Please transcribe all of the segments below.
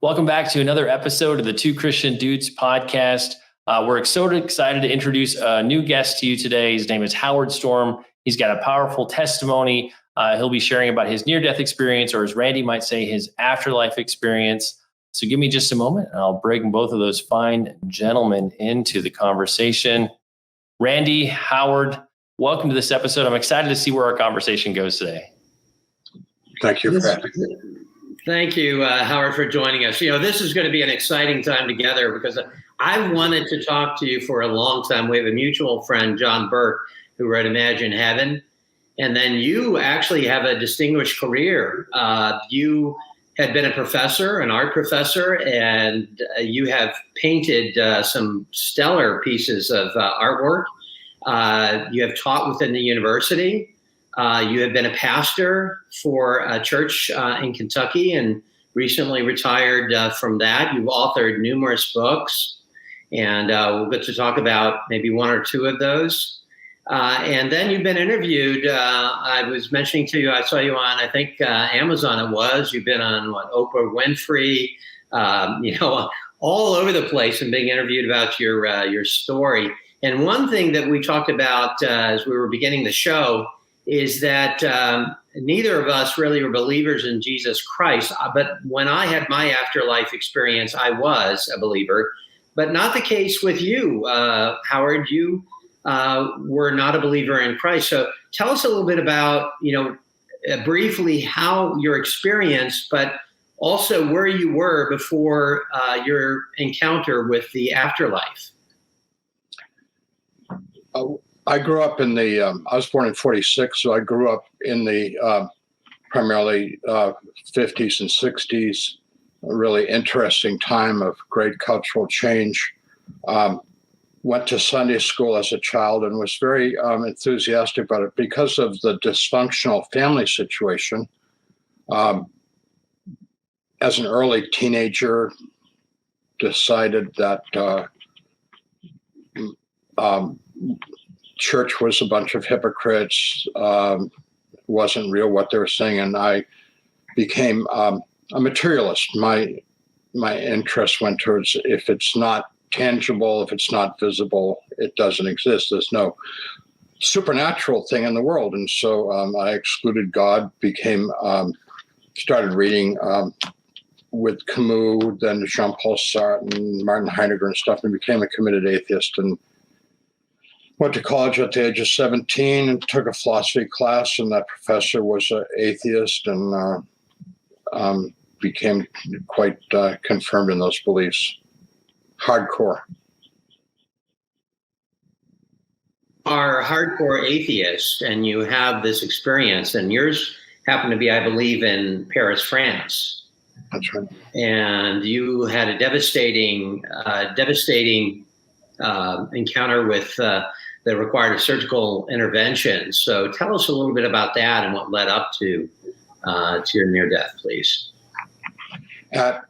Welcome back to another episode of the Two Christian Dudes podcast. We're so excited to introduce a new guest to you today. His name is Howard Storm. He's got a powerful testimony. He'll be sharing about his near-death experience, or as Randy might say, his afterlife experience. So give me just a moment, and I'll bring both of those fine gentlemen into the conversation. Randy, Howard, welcome to this episode. I'm excited to see where our conversation goes today. Thank you for having me. Thank you, Howard, for joining us. You know, this is going to be an exciting time together because I wanted to talk to you for a long time. We have a mutual friend, John Burke, who wrote Imagine Heaven. And then you actually have a distinguished career. You had been a professor, an art professor, and you have painted some stellar pieces of artwork. You have taught within the university. You have been a pastor for a church in Kentucky and recently retired from that. You've authored numerous books, and we'll get to talk about maybe one or two of those. And then you've been interviewed. I was mentioning to you, I saw you on, I think, Amazon it was. You've been on, Oprah Winfrey, all over the place and being interviewed about your story. And one thing that we talked about as we were beginning the show is that neither of us really were believers in Jesus Christ. But when I had my afterlife experience, I was a believer, but not the case with you, Howard. You were not a believer in Christ. So tell us a little bit about, briefly how your experience, but also where you were before your encounter with the afterlife. I grew up in I was born in 46, so I grew up in the primarily 50s and 60s, a really interesting time of great cultural change. Went to Sunday school as a child and was very enthusiastic about it because of the dysfunctional family situation. As an early teenager, decided that church was a bunch of hypocrites, wasn't real what they were saying, and I became a materialist. My interest went towards, if it's not tangible, if it's not visible, it doesn't exist. There's no supernatural thing in the world. And so I excluded God, started reading with Camus, then Jean-Paul Sartre and Martin Heidegger and stuff, and became a committed atheist, and went to college at the age of 17 and took a philosophy class, and that professor was an atheist and became quite confirmed in those beliefs. Hardcore. Are hardcore atheists, and you have this experience, and yours happened to be, I believe, in Paris, France. That's right. And you had a devastating encounter with that required a surgical intervention. So tell us a little bit about that and what led up to your near death, please. At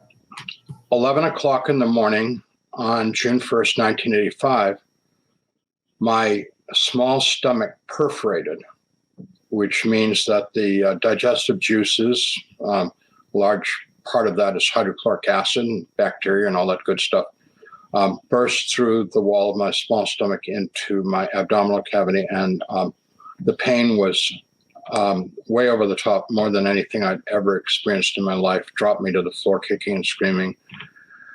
11 o'clock in the morning on June 1st, 1985, my small stomach perforated, which means that the digestive juices, large part of that is hydrochloric acid, bacteria, and all that good stuff, burst through the wall of my small stomach into my abdominal cavity. And the pain was way over the top, more than anything I'd ever experienced in my life, dropped me to the floor kicking and screaming.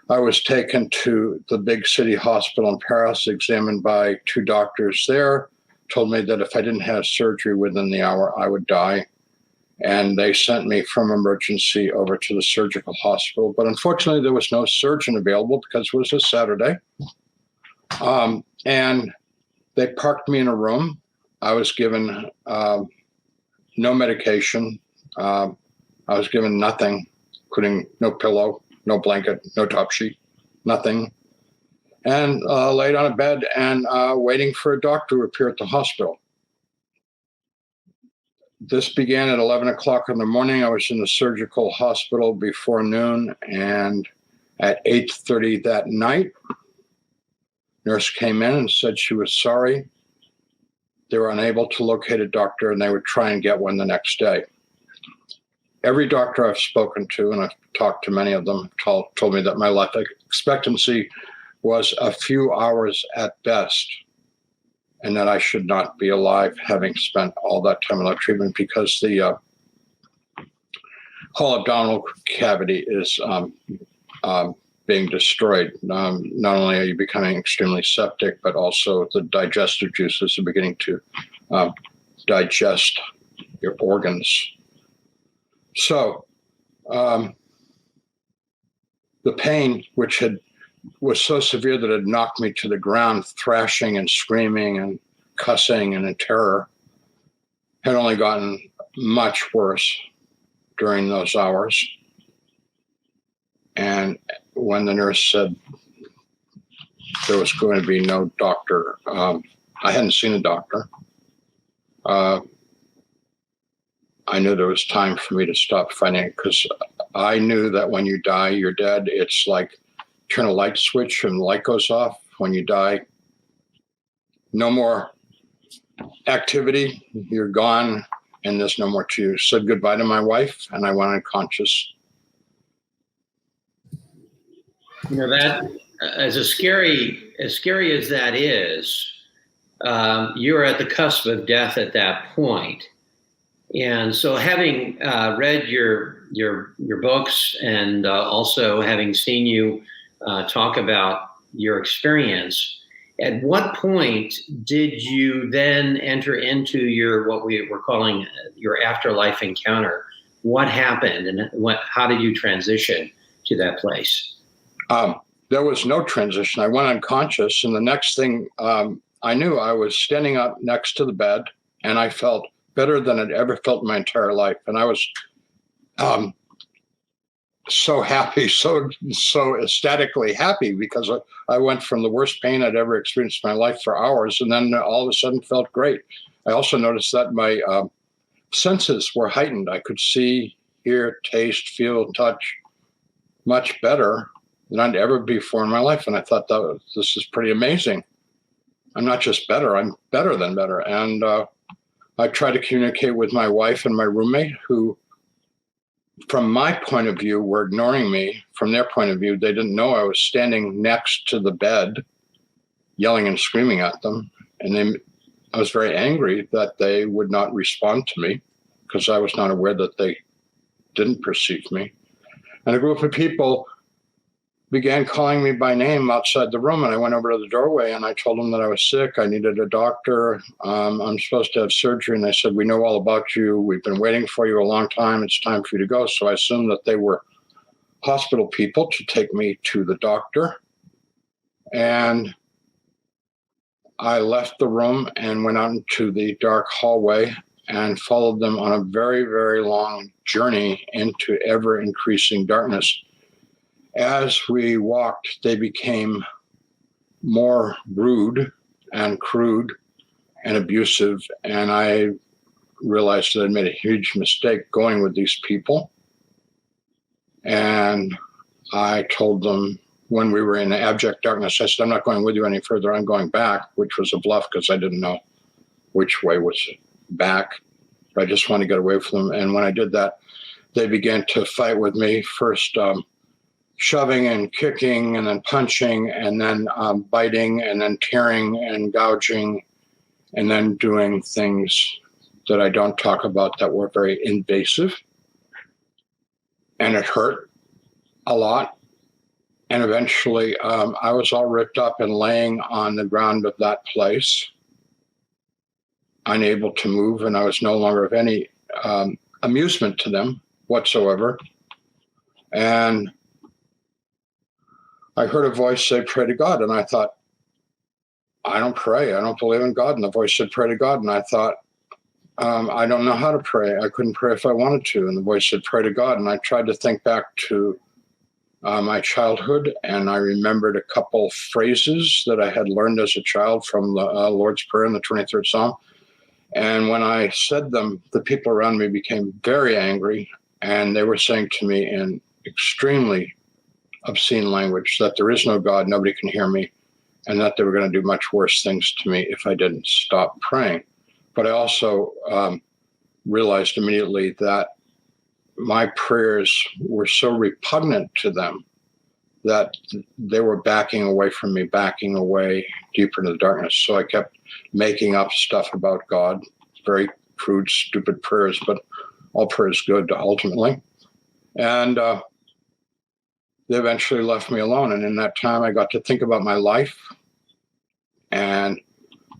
I was taken to the big city hospital in Paris, examined by two doctors there, told me that if I didn't have surgery within the hour, I would die. And they sent me from emergency over to the surgical hospital. But unfortunately, there was no surgeon available because it was a Saturday. And they parked me in a room. I was given no medication. I was given nothing, including no pillow, no blanket, no top sheet, nothing. And laid on a bed and waiting for a doctor to appear at the hospital. This began at 11 o'clock in the morning. I was in the surgical hospital before noon, and at 8:30 that night, nurse came in and said she was sorry. They were unable to locate a doctor, and they would try and get one the next day. every doctor I've spoken to, and I've talked to many of them, told me that my life expectancy was a few hours at best, and that I should not be alive having spent all that time in that treatment, because the whole abdominal cavity is being destroyed. Not only are you becoming extremely septic, but also the digestive juices are beginning to digest your organs. So the pain, which was so severe that it knocked me to the ground, thrashing and screaming and cussing and in terror, had only gotten much worse during those hours. And when the nurse said there was going to be no doctor, I hadn't seen a doctor. I knew there was time for me to stop fighting, because I knew that when you die, you're dead. It's like turn a light switch and the light goes off. When you die, no more activity, you're gone, and there's no more to you. Said goodbye to my wife, and I went unconscious. You know, that as scary as that is, you're at the cusp of death at that point. And so, having read your books, and also having seen you talk about your experience, at what point did you then enter into what we were calling your afterlife encounter? What happened, and how did you transition to that place? There was no transition. I went unconscious, and the next thing I knew, I was standing up next to the bed, and I felt better than I'd ever felt in my entire life. And I was so happy, so ecstatically happy, because I went from the worst pain I'd ever experienced in my life for hours, and then all of a sudden felt great. I also noticed that my senses were heightened. I could see, hear, taste, feel, touch much better than I'd ever before in my life. And I thought this is pretty amazing. I'm not just better, I'm better than better. And I tried to communicate with my wife and my roommate, who, from my point of view, were ignoring me. From their point of view, they didn't know I was standing next to the bed, yelling and screaming at them. And I was very angry that they would not respond to me, because I was not aware that they didn't perceive me. And a group of people began calling me by name outside the room, and I went over to the doorway and I told them that I was sick. I needed a doctor. I'm supposed to have surgery. And they said, "We know all about you. We've been waiting for you a long time. It's time for you to go." So I assumed that they were hospital people to take me to the doctor. And I left the room and went out into the dark hallway and followed them on a very, very long journey into ever increasing darkness. As we walked, they became more rude and crude and abusive. And I realized that I'd made a huge mistake going with these people. And I told them, when we were in abject darkness, I said, "I'm not going with you any further. I'm going back," which was a bluff, because I didn't know which way was back. But I just wanted to get away from them. And when I did that, they began to fight with me. First, shoving and kicking, and then punching, and then biting, and then tearing and gouging, and then doing things that I don't talk about that were very invasive. And it hurt a lot. And eventually I was all ripped up and laying on the ground of that place, unable to move, and I was no longer of any amusement to them whatsoever. And I heard a voice say, "Pray to God." And I thought, I don't pray. I don't believe in God. And the voice said, "Pray to God." And I thought, I don't know how to pray. I couldn't pray if I wanted to. And the voice said, "Pray to God." And I tried to think back to my childhood, and I remembered a couple phrases that I had learned as a child from the Lord's Prayer in the 23rd Psalm. And when I said them, the people around me became very angry, and they were saying to me in extremely obscene language that there is no God, nobody can hear me, and that they were going to do much worse things to me if I didn't stop praying. But I also realized immediately that my prayers were so repugnant to them that they were backing away from me, backing away deeper into the darkness. So I kept making up stuff about God, very crude, stupid prayers, but all prayer is good ultimately. And they eventually left me alone. And in that time, I got to think about my life. And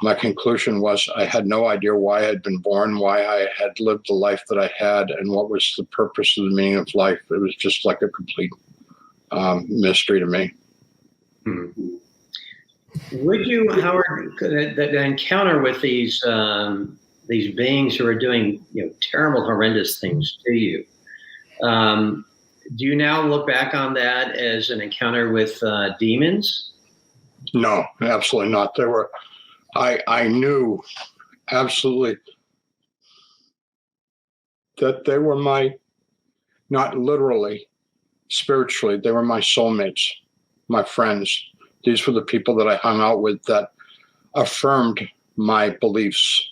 my conclusion was I had no idea why I had been born, why I had lived the life that I had, and what was the purpose of the meaning of life. It was just like a complete mystery to me. Would you, Howard, the encounter with these beings who are doing terrible, horrendous things to you, do you now look back on that as an encounter with demons? No, absolutely not. There were, I knew absolutely that they were not literally, spiritually, they were my soulmates, my friends. These were the people that I hung out with that affirmed my beliefs.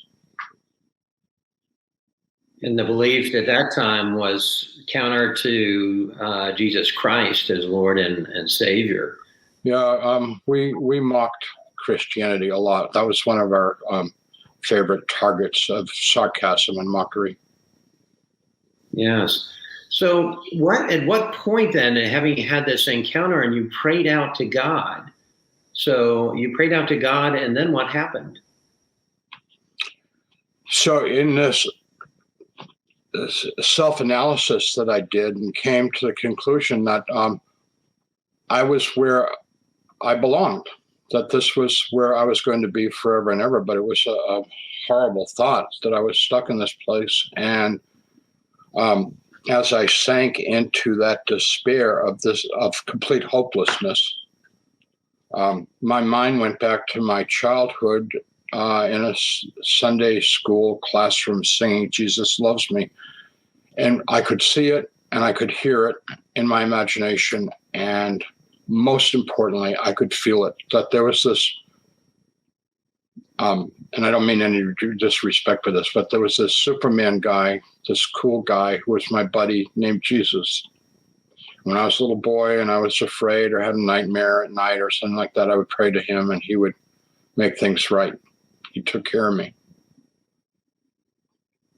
And the belief at that time was counter to Jesus Christ as Lord and Savior. Yeah, we mocked Christianity a lot. That was one of our favorite targets of sarcasm and mockery. Yes. So at what point then, having had this encounter and you prayed out to God, so you prayed out to God and then what happened? So in this self-analysis that I did and came to the conclusion that I was where I belonged, that this was where I was going to be forever and ever. But it was a horrible thought that I was stuck in this place. And as I sank into that despair of complete hopelessness, my mind went back to my childhood in a Sunday school classroom singing "Jesus Loves Me." And I could see it and I could hear it in my imagination. And most importantly, I could feel it, that there was this, and I don't mean any disrespect for this, but there was this Superman guy, this cool guy who was my buddy named Jesus. When I was a little boy and I was afraid or had a nightmare at night or something like that, I would pray to him and he would make things right. He took care of me.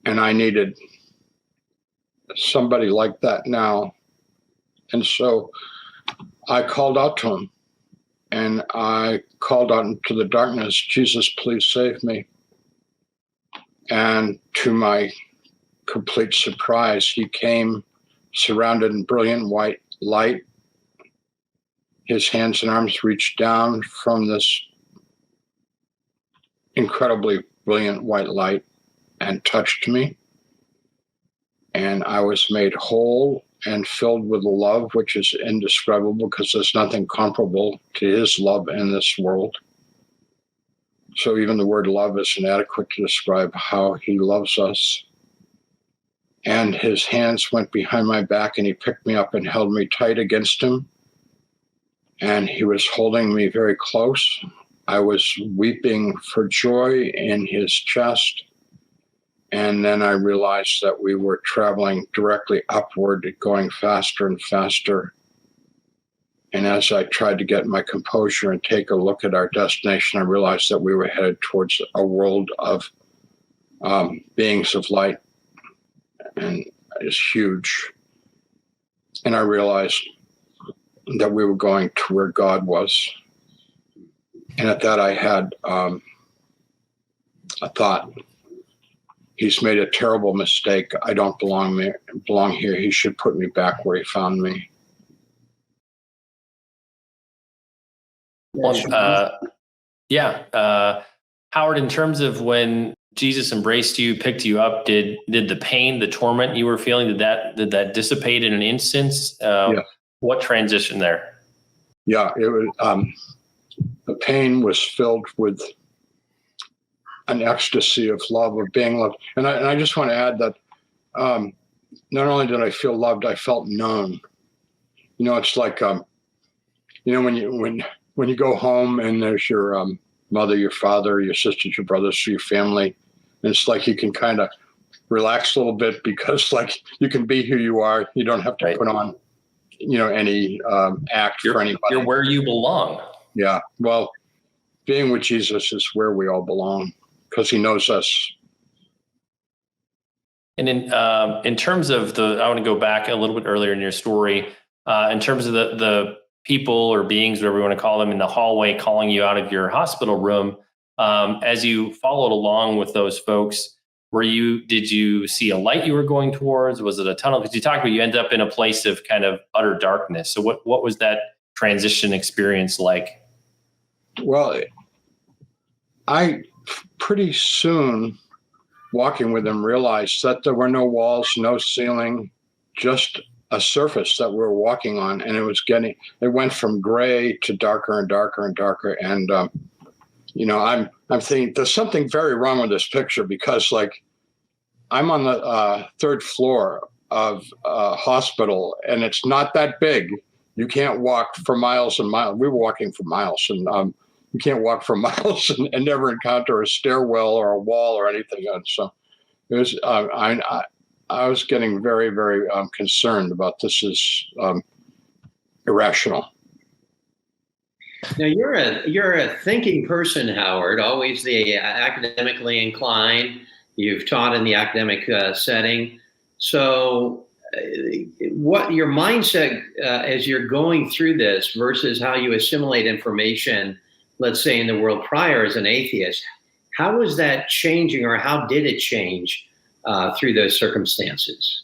And I needed somebody like that now. And so I called out to him and I called out into the darkness, "Jesus, please save me." And to my complete surprise, he came surrounded in brilliant white light. His hands and arms reached down from this incredibly brilliant white light and touched me. And I was made whole and filled with love, which is indescribable because there's nothing comparable to his love in this world. So even the word love is inadequate to describe how he loves us. And his hands went behind my back and he picked me up and held me tight against him. And he was holding me very close. I was weeping for joy in his chest. And then I realized that we were traveling directly upward, going faster and faster. And as I tried to get my composure and take a look at our destination, I realized that we were headed towards a world of beings of light. And it's huge. And I realized that we were going to where God was. And at that, I had a thought. He's made a terrible mistake. I don't belong here. He should put me back where he found me. Howard, in terms of when Jesus embraced you, picked you up, did the pain, the torment you were feeling, did that dissipate in an instance? Yeah. What transition there? Yeah, it was. The pain was filled with an ecstasy of love, of being loved. And I just want to add that not only did I feel loved, I felt known. You know, it's like when you go home and there's your mother, your father, your sisters, your brothers, your family, and it's like you can kind of relax a little bit because like you can be who you are. You don't have to Right. put on, any act for anybody. You're where you belong. Yeah. Well, being with Jesus is where we all belong because he knows us. And in terms of I want to go back a little bit earlier in your story, in terms of the people or beings, whatever you want to call them, in the hallway calling you out of your hospital room. As you followed along with those folks, did you see a light you were going towards? Was it a tunnel? Because you talked about you end up in a place of kind of utter darkness. So what was that transition experience like? Well, I pretty soon, walking with them, realized that there were no walls, no ceiling, just a surface that we were walking on. And it went from gray to darker and darker and darker. And, I'm thinking there's something very wrong with this picture because like I'm on the third floor of a hospital and it's not that big. You can't walk for miles and miles. We were walking for miles and you can't walk for miles and never encounter a stairwell or a wall or anything. And so it was, I was getting very, very concerned about this is irrational. Now you're a thinking person, Howard. Always the academically inclined. You've taught in the academic setting. So, what your mindset as you're going through this versus how you assimilate information, let's say in the world prior as an atheist, how was that changing, or how did it change through those circumstances?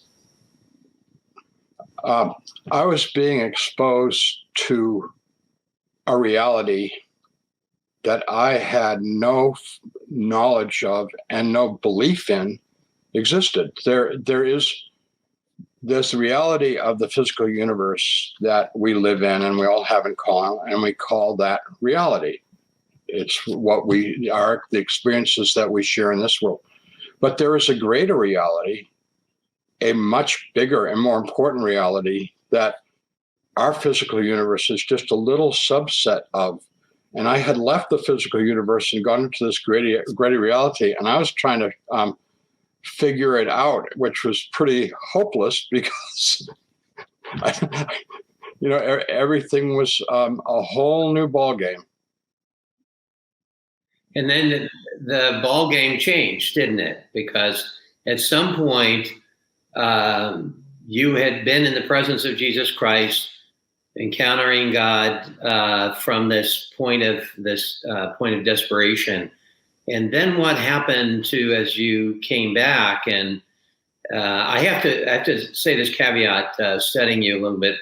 I was being exposed to a reality that I had no knowledge of and no belief in existed. There's the reality of the physical universe that we live in and we all have in common, and we call that reality. It's what we are, the experiences that we share in this world. But there is a greater reality, a much bigger and more important reality that our physical universe is just a little subset of. And I had left the physical universe and gone into this greater reality. And I was trying to figure it out, which was pretty hopeless because, everything was a whole new ball game. And then the ball game changed, didn't it? Because at some point, you had been in the presence of Jesus Christ, encountering God from this point of desperation. And then what happened as you came back? And I have to say this caveat, studying you a little bit,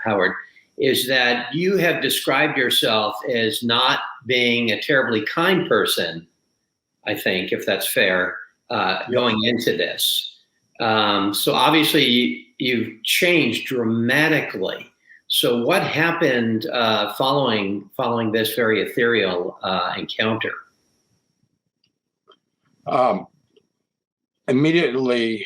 Howard, is that you have described yourself as not being a terribly kind person, I think, if that's fair, going into this. So obviously you've changed dramatically. So what happened following this very ethereal encounter? Immediately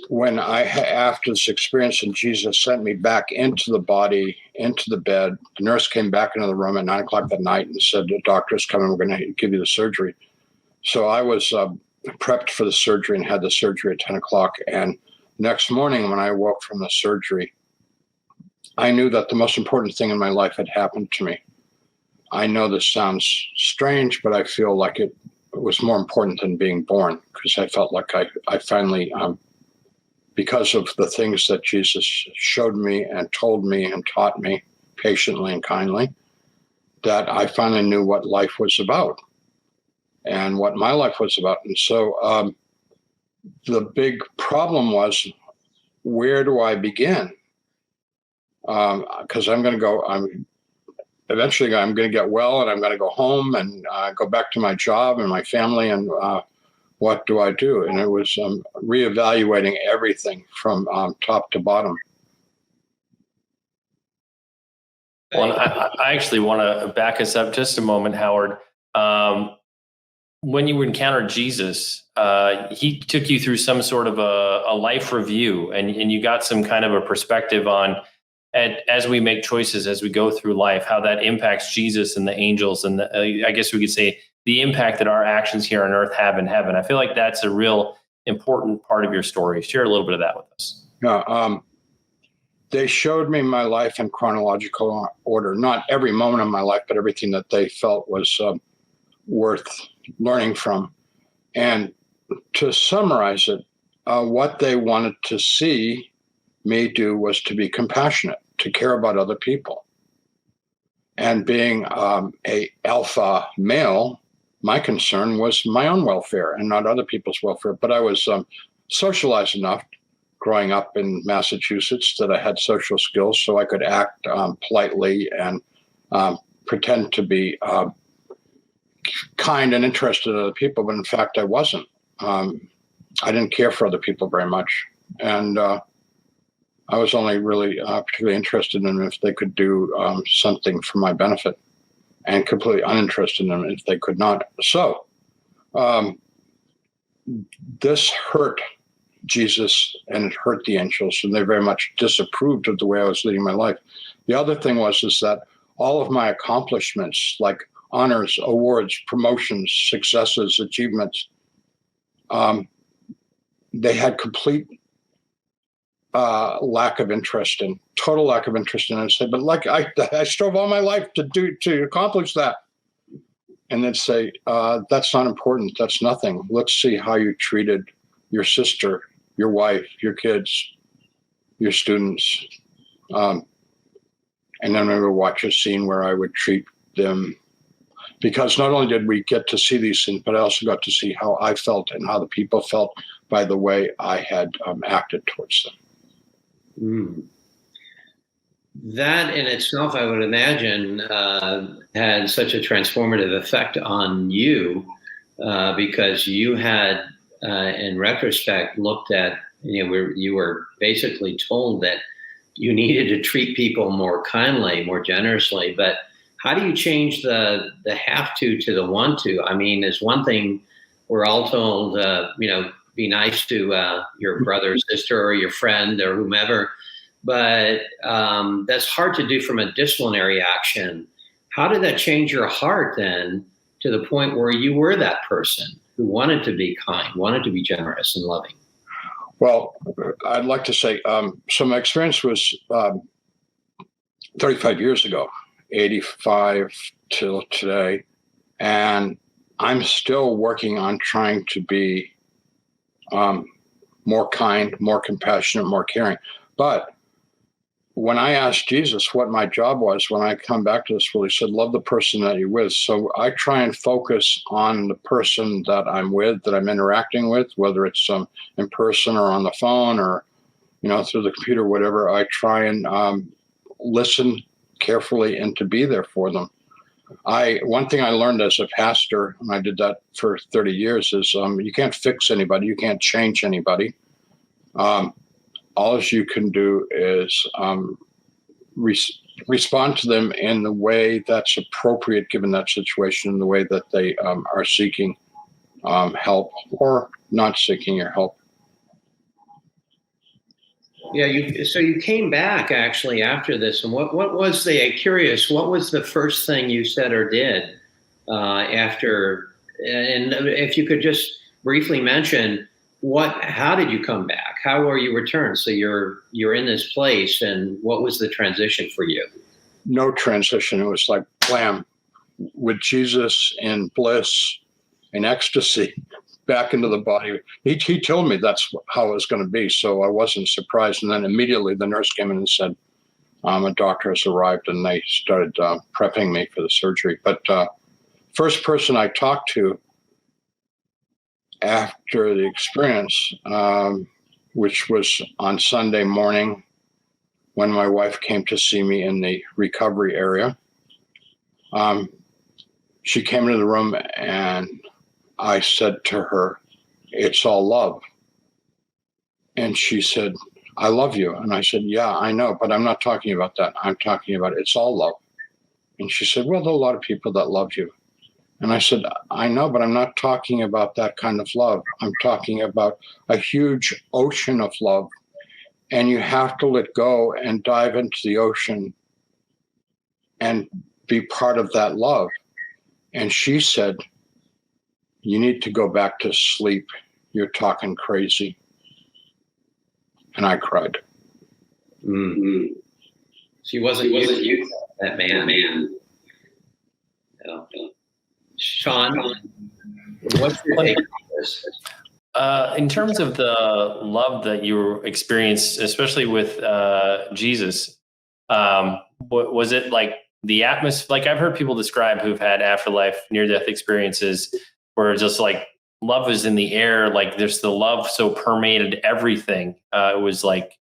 when after this experience and Jesus sent me back into the body, into the bed, the nurse came back into the room at 9:00 that night and said, the doctor's coming, we're going to give you the surgery. So I was prepped for the surgery and had the surgery at 10:00. And next morning when I woke from the surgery, I knew that the most important thing in my life had happened to me. I know this sounds strange, but I feel like it was more important than being born, because I felt like I finally, because of the things that Jesus showed me and told me and taught me patiently and kindly, that I finally knew what life was about and what my life was about. And so the big problem was, where do I begin? Because eventually I'm going to get well and I'm going to go home and go back to my job and my family, and what do I do? And it was reevaluating everything from top to bottom. Well, I actually want to back us up just a moment, Howard. When you encountered Jesus, he took you through some sort of a life review, and you got some kind of a perspective on, as we make choices, as we go through life, how that impacts Jesus and the angels, and I guess we could say the impact that our actions here on earth have in heaven. I feel like that's a real important part of your story. Share a little bit of that with us. Yeah, they showed me my life in chronological order, not every moment of my life, but everything that they felt was worth learning from. And to summarize it, what they wanted to see me do was to be compassionate, to care about other people. And being a alpha male, my concern was my own welfare and not other people's welfare. But I was socialized enough growing up in Massachusetts that I had social skills, so I could act politely and pretend to be kind and interested in other people. But in fact, I wasn't. I didn't care for other people very much. And I was only really particularly interested in them if they could do something for my benefit, and completely uninterested in them if they could not. So this hurt Jesus and it hurt the angels, and they very much disapproved of the way I was leading my life. The other thing was that all of my accomplishments, like honors, awards, promotions, successes, achievements, they had complete lack of interest in, total lack of interest in. I'd say, but like I strove all my life to accomplish that. And they'd say, that's not important. That's nothing. Let's see how you treated your sister, your wife, your kids, your students. And then we would watch a scene where I would treat them, because not only did we get to see these things, but I also got to see how I felt and how the people felt by the way I had acted towards them. That in itself, I would imagine, had such a transformative effect on you, because you had, in retrospect, looked at, you were basically told that you needed to treat people more kindly, more generously. But how do you change the have to the want to? I mean, there's one thing we're all told, be nice to your brother or sister or your friend or whomever. But that's hard to do from a disciplinary action. How did that change your heart then to the point where you were that person who wanted to be kind, wanted to be generous and loving? Well, I'd like to say, so my experience was 35 years ago, 85 till today. And I'm still working on trying to be more kind, more compassionate, more caring. But when I asked Jesus what my job was, when I come back to this world, he said, love the person that you're with. So I try and focus on the person that I'm with, that I'm interacting with, whether it's in person or on the phone or, through the computer, whatever. I try and listen carefully and to be there for them. One thing I learned as a pastor, and I did that for 30 years, is you can't fix anybody. You can't change anybody. All you can do is respond to them in the way that's appropriate given that situation, in the way that they are seeking help or not seeking your help. Yeah, so you came back actually after this, and what was curious, what was the first thing you said or did after, and if you could just briefly mention, how did you come back? How were you returned? So you're in this place, and what was the transition for you? No transition. It was like blam, with Jesus in bliss, in ecstasy, back into the body. He told me that's how it was going to be, so I wasn't surprised. And then immediately the nurse came in and said, a doctor has arrived, and they started prepping me for the surgery. But first person I talked to after the experience, which was on Sunday morning when my wife came to see me in the recovery area. She came into the room and I said to her, it's all love. And she said, I love you. And I said, yeah, I know, but I'm not talking about that. I'm talking about it's all love. And she said, well, there are a lot of people that love you. And I said, I know, but I'm not talking about that kind of love. I'm talking about a huge ocean of love. And you have to let go and dive into the ocean and be part of that love. And she said, you need to go back to sleep. You're talking crazy. And I cried. Mm-hmm. She wasn't you, that man. No. Sean, what's your take on this? In terms of the love that you experienced, especially with Jesus, was it like the atmosphere? Like I've heard people describe who've had afterlife, near-death experiences, where just like love is in the air. Like there's the love so permeated everything. It was like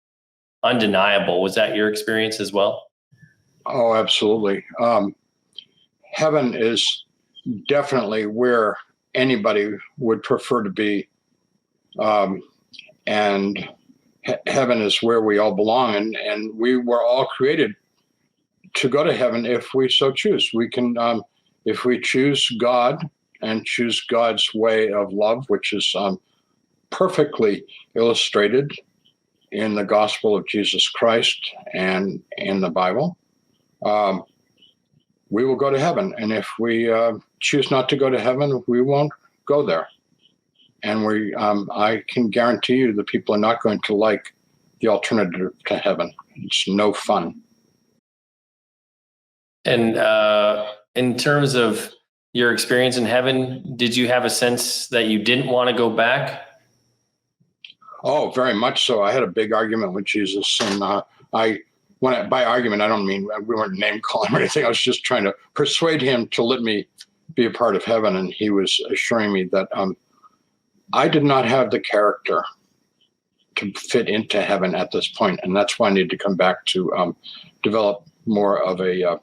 undeniable. Was that your experience as well? Oh, absolutely. Heaven is definitely where anybody would prefer to be. And heaven is where we all belong. And we were all created to go to heaven if we so choose. We can, if we choose God and choose God's way of love, which is perfectly illustrated in the gospel of Jesus Christ and in the Bible, we will go to heaven. And if we choose not to go to heaven, we won't go there. And I can guarantee you the people are not going to like the alternative to heaven. It's no fun. And in terms of your experience in heaven, did you have a sense that you didn't want to go back? Oh, very much so. I had a big argument with Jesus, and by argument, I don't mean we weren't name calling or anything. I was just trying to persuade him to let me be a part of heaven, and he was assuring me that I did not have the character to fit into heaven at this point, and that's why I need to come back to develop more of a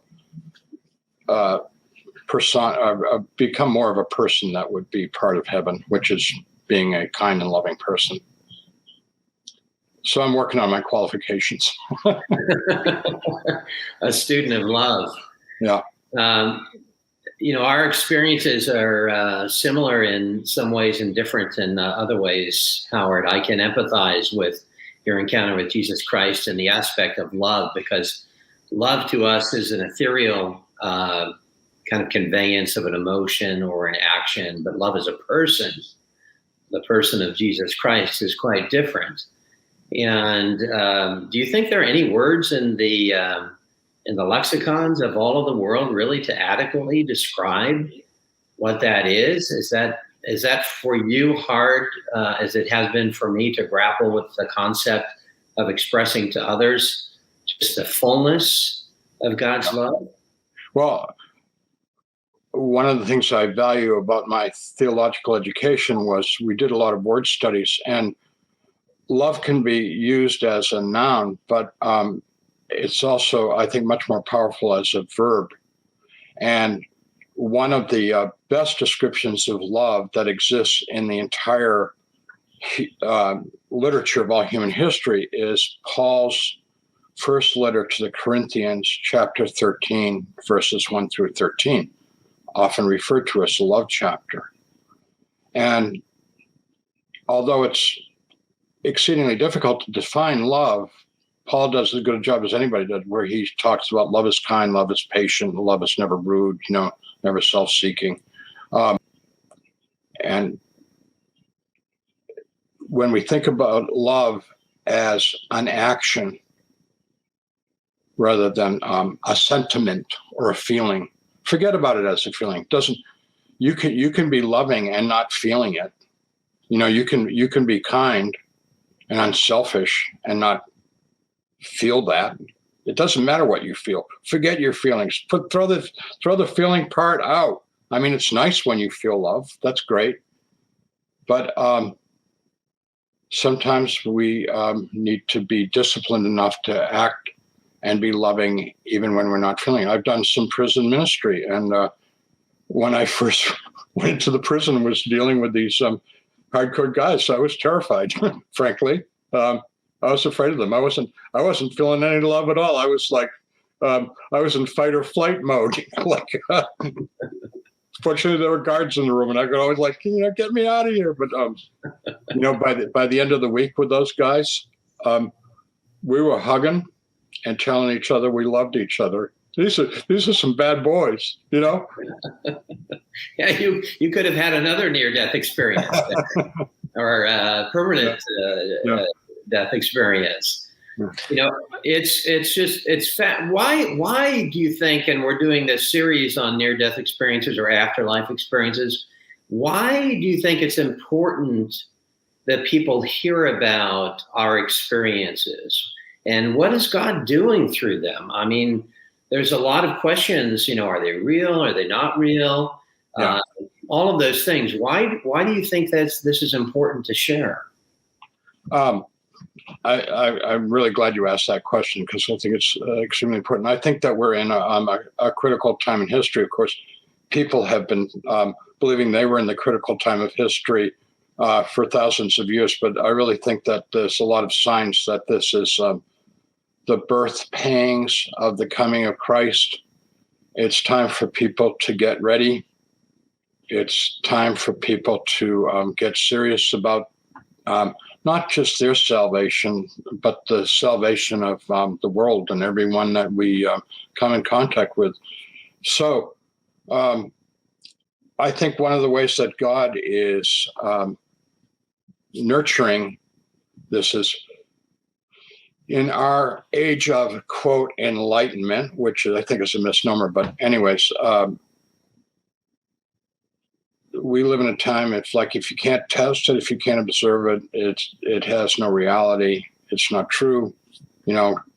person, become more of a person that would be part of heaven, which is being a kind and loving person. So I'm working on my qualifications. A student of love. Yeah. Our experiences are similar in some ways and different in other ways, Howard. I can empathize with your encounter with Jesus Christ and the aspect of love, because love to us is an ethereal kind of conveyance of an emotion or an action, but love as a person, the person of Jesus Christ, is quite different. And do you think there are any words in the lexicons of all of the world really to adequately describe what that is? Is that for you hard as it has been for me to grapple with the concept of expressing to others just the fullness of God's love? Well, one of the things I value about my theological education was we did a lot of word studies, and love can be used as a noun, but it's also, I think, much more powerful as a verb. And one of the best descriptions of love that exists in the entire literature of all human history is Paul's first letter to the Corinthians, chapter 13, verses 1 through 13, often referred to as the love chapter. And although it's exceedingly difficult to define love, Paul does as good a job as anybody did, where he talks about love is kind, love is patient, love is never rude, never self-seeking. And when we think about love as an action rather than a sentiment or a feeling, forget about it as a feeling. You can be loving and not feeling it. You can be kind and unselfish and not feel that. It doesn't matter what you feel. Forget your feelings. Throw the feeling part out. I mean, it's nice when you feel love. That's great. But sometimes we need to be disciplined enough to act and be loving even when we're not feeling it. I've done some prison ministry, and when I first went to the prison and was dealing with these hardcore guys, I was terrified, frankly. I was afraid of them. I wasn't feeling any love at all. I was like, I was in fight or flight mode. Fortunately, there were guards in the room, and I could always get me out of here. But by the end of the week with those guys, we were hugging and telling each other we loved each other. These are some bad boys, Yeah, you could have had another near-death experience or permanent death experience. Yeah. It's why do you think, and we're doing this series on near-death experiences or afterlife experiences, why do you think it's important that people hear about our experiences? And what is God doing through them? I mean, there's a lot of questions, are they real? Are they not real? Yeah. All of those things. Why do you think this is important to share? I'm really glad you asked that question, because I think it's extremely important. I think that we're in a critical time in history. Of course, people have been believing they were in the critical time of history for thousands of years, but I really think that there's a lot of signs that this is the birth pangs of the coming of Christ. It's time for people to get ready. It's time for people to get serious about not just their salvation, but the salvation of the world and everyone that we come in contact with. So I think one of the ways that God is nurturing this is in our age of, quote, enlightenment, which I think is a misnomer, but anyways, we live in a time, it's like if you can't test it, if you can't observe it, it has no reality. It's not true.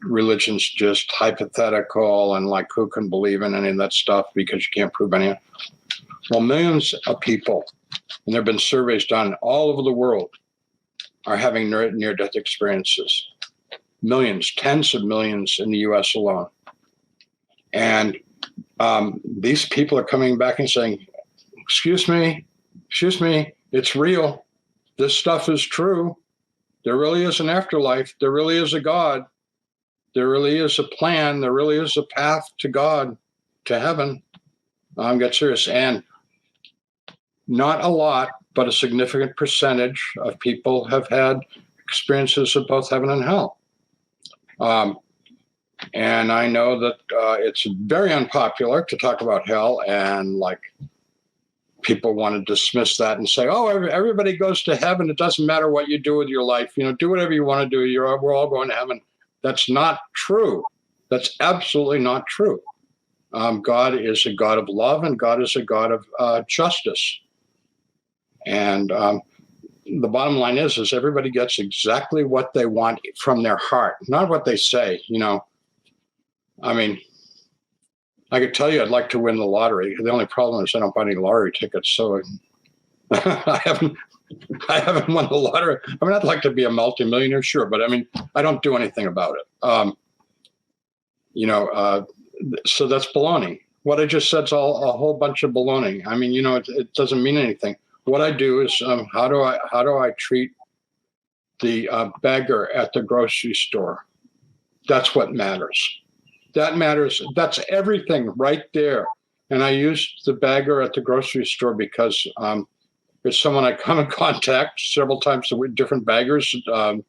Religion's just hypothetical, and like, who can believe in any of that stuff because you can't prove any of it. Well, millions of people, and there have been surveys done all over the world, are having near-death experiences. Millions, tens of millions in the US alone. And these people are coming back and saying, excuse me, it's real. This stuff is true. There really is an afterlife. There really is a God. There really is a plan. There really is a path to God, to heaven. Get serious. And not a lot, but a significant percentage of people have had experiences of both heaven and hell. And I know that it's very unpopular to talk about hell, and like, people want to dismiss that and say, oh, everybody goes to heaven. It doesn't matter what you do with your life. Do whatever you want to do. We're all going to heaven. That's not true. That's absolutely not true. God is a God of love, and God is a God of justice. And the bottom line is everybody gets exactly what they want from their heart, not what they say. I mean, I could tell you I'd like to win the lottery. The only problem is I don't buy any lottery tickets, so I haven't won the lottery. I mean, I'd like to be a multimillionaire, sure, but I mean, I don't do anything about it. So that's baloney. What I just said's all a whole bunch of baloney. I mean, it doesn't mean anything. What I do is, how do I treat the beggar at the grocery store? That's what matters. That matters. That's everything right there. And I use the beggar at the grocery store because it's someone I come in contact several times with, different beggars. How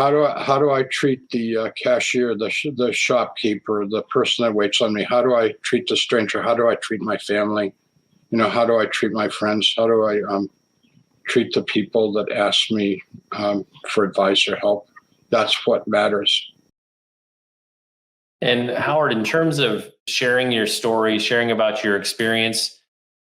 do I treat the cashier, the shopkeeper, the person that waits on me? How do I treat the stranger? How do I treat my family? How do I treat my friends? How do I treat the people that ask me for advice or help? That's what matters. And Howard, in terms of sharing your story, sharing about your experience,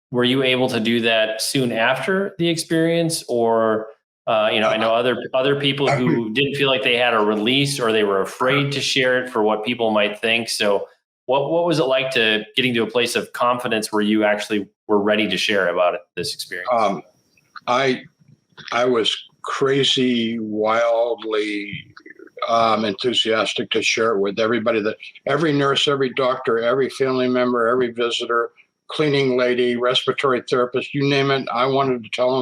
were you able to do that soon after the experience, or I know other people who didn't feel like they had a release, or they were afraid to share it for what people might think. So what was it like to getting to a place of confidence where you actually were ready to share about this experience? I was crazy, wildly enthusiastic to share it with everybody, that every nurse, every doctor, every family member, every visitor, cleaning lady, respiratory therapist, you name it. I wanted to tell them